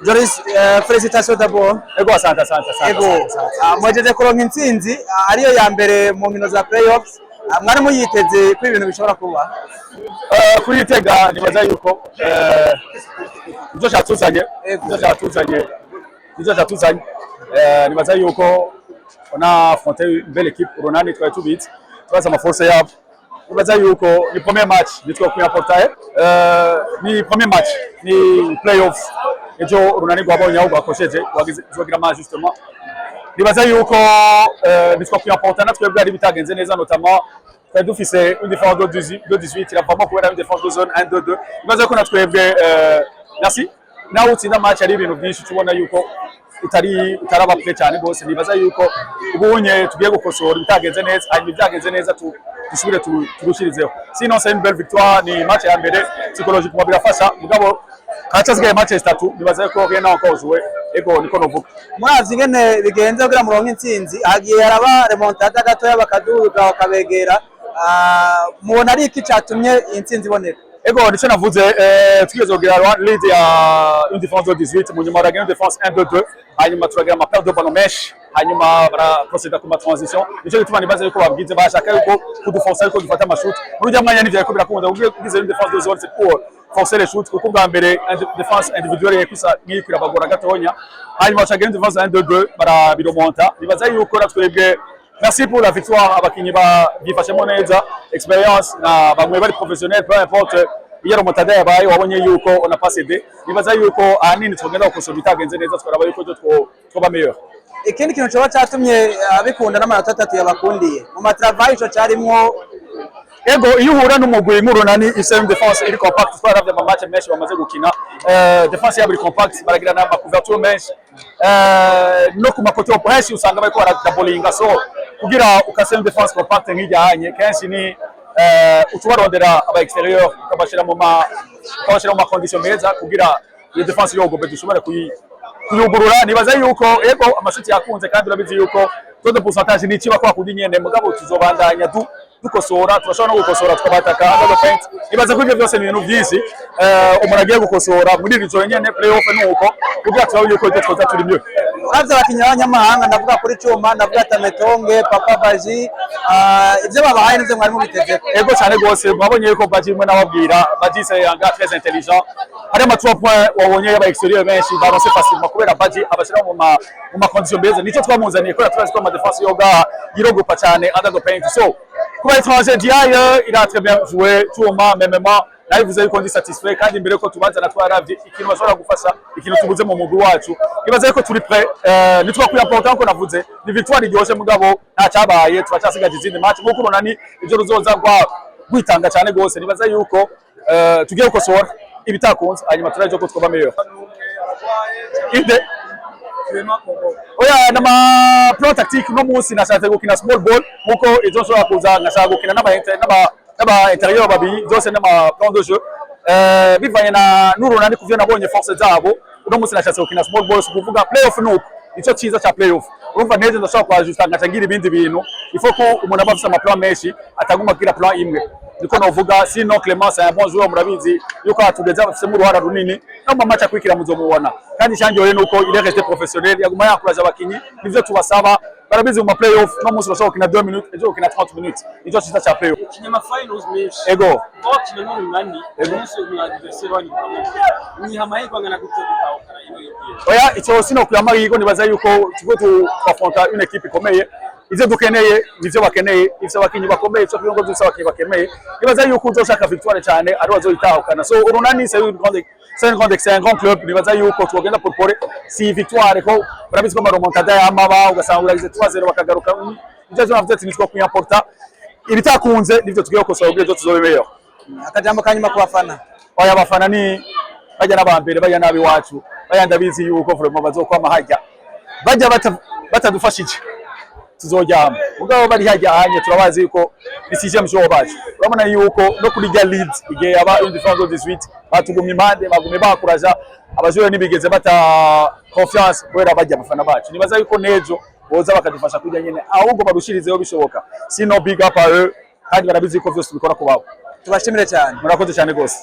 Joris, félicitations d'abord. Ego asante. Ego. Mwajeje kuronka intsinzi ariyo ya mbere mu nkino za playoffs. Mwari muyiteze ko ibintu bishobora kuba. Kuyitega nibaza yuko ibyo cyatuzanye nibaza yuko on a affronté une belle équipe Ronani twari tubitse twaza amaforce yabo. Nibaza yuko ni premier match nitwo kuyaportaye ni premier match ni playoffs ejo Ronani gwabonye aho bakosheje wagira match justement. Nibaza yuko nitwo kuyaporta natwe bwari bitagenze neza notamment twari dufise une défense de 18 ira vraiment kubera une défense de zone 1-2-2. Nibaza ko natwebwe merci naho utsinda match ari ibintu byinshi tubona yuko utaraba pre cyane gose. Nibaza yuko ubunye tugiye gukosora bitagenze neza hanyuma byagenze neza dusubire turushirizeho. Sinon c'est une belle victoire, ni match ya mbere psychologiquement birafasha mugabo kacazgaye match 3 nibaza ko rien encore jouer ego niko novuga. Mwazi ngene bigenze kugira muronke intsinzi hagiye haraba remontada gato y'abakaduga bakabegera mubona ari iki cyatumye intsinzi iboneka. Ego nico navuze tugeze kugira lead ya une défense de 18 mu nyuma une défense 1-2-2 hanyuma turagira ama perte de ballon mesh hanyuma bara procéder kuma transition nico gituma nibaza yuko babwize bashaka yuko kuduforcer yuko dufata amashoot urujya mwanya nivyo ko birakunda ugize une défense de zone c'est pour forcer les shoots kuko bwa mbere défense individuelle yekusa ngikwira bagora gatonya hanyuma turagira une défense 1-2-2 bara biromonta nibaza yuko natwebwe. Merci pour la victoire abakinyi bifashemo neza expérience na bamwe bari professionnel peu importe iyo remontada yabaye wabonye yuko on a pas cédé nibaza yuko ahanini twogenda gukosora bitagenze neza twaraba yuko twoba meilleur. Ikindi kintu cyo cyatumye abikunda n'amanota 3 yabakundiye mu matravail cyo cyarimo. Ego iyo uhura n'umugwi nk'Urunani ifise défense iri compact twaravye mu match menshi bamaze gukina défense yabo iri compact baragira na couverture menshi no ku makoto henshi usanga bariko baradabolinga so kugira ukase une défense compact nk'ijyanye kenshi ni utubarondera aba exterieur ukabashira mu ma condition meza kugira iyo défense yo gobe dushobora kuyugurura. Nibaza yuko ego amashuti yakunze kandi urabizi yuko taux de pourcentage ni kiba kwa kundi nyene mugabo tuzobandanya dukosora turashobora no gukosora tukabataka under paint. Nibaza ko ibyo byose ni ibintu byinshi umuntu agiye gukosora muri iri joro nyene playoff nuko kugira turaho yuko ibyo twoza turi mieux. Uravye abakinyi b'abanyamahanga ndavuga kuri Cyuma ndavuga Tametonge Papa Baji ibyo babahaye nivyo mwari mubiteze. Ego cyane gose mwabonye yuko Baji mwe nababwira Baji c'est un gars très intelligent hari ama 3 points wabonye yaba exterieur benshi baronse facilement kubera Baji abashira mu ma condition beza nico twamuzaniye ko turazi ko ama défense yoga yirogopa cyane under paint so kuba étranger Diaye il a très bien joué Cyuma même nawe vuze yuko ndi satisfait kandi imbere ko tubanza natwaravye ikintu bashobora gufasha ikintu tubuze mu mugwi wacu nibaza yuko turi prêt nitwa kuyaporta ko navuze ni victoire iryoshe mugabo nta cyabaye turacyasigaje izindi match muko Ronani ivyo ruzoza gwitanga cyane gose nibaza yuko tugiye gukosora ibitakunze hanyuma turaje ko twoba meilleur ide oya nama plan tactique no munsi nashatse gukina small ball muko izo nshobora kuza nashaka gukina n'aba intérieur babiri byose n'ama plan de jeu bivanye na n'Urunani kuvyo nabonye force zabo uno munsi nashatse gukina small ball kuvuga playoff nuko ico ciza cha playoff urumva neze ndashaka kwajusta ngatangira ibindi bintu ifo ko umuntu abafisa ama plan menshi ataguma kira plan imwe niko novuga sino Clément c'est un bon joueur murabizi yuko atugeza afise mu ruhara runini no mu match akwikira muzomubona kandi cyangiye nuko il est resté professionnel yaguma yakuraje abakinyi nivyo tubasaba barabizi mu playoff no munsi bashaka kina 2 minutes ejo kina 30 minutes nico ciza cha playoff kinyama finals mesh ego kina n'Urunani umunsi mu adversaire wani ni hamahirwe ngana guteka oya icyo sino kuyamahirwe nibaza yuko tugo twafronta une équipe ikomeye ivyo dukeneye nivyo bakeneye ivyo abakinyi bakomeye cyo ngo dusaba abakinyi bakeneye nibaza yuko uzoshaka victoire cyane ari wazoyitahukana so Urunani c'est un grand club nibaza yuko twogenda porpore si victoire ko barabizi ko maromontada y'amaba ugasanga uragize 3-0 bakagaruka ivyo cyo navuze ati nitwa kuyaporta ibitakunze nivyo tugiye gukosora ubwo tuzobe meilleur. Akajambo kanyuma ku bafana oya abafana ni bajya n'abambere bajya nabi wacu bajya ndabizi yuko vraiment bazokwama hajya bajya batadufashije tuzojyama mugabo bari hajya hanye turabazi yuko decision msho bacu urabona yuko no kuri ja lead igihe aba une défense de 18 batugumye impande bagume bakuraja abajure nibigeze bata confiance kwera bajya abafana bacu nibaza yuko nejo boza bakadufasha kujya nyene ahubwo barushirizeho bishoboka sino big up kandi barabizi ko vyose bikora kubabo tubashimire cyane murakoze cyane gose.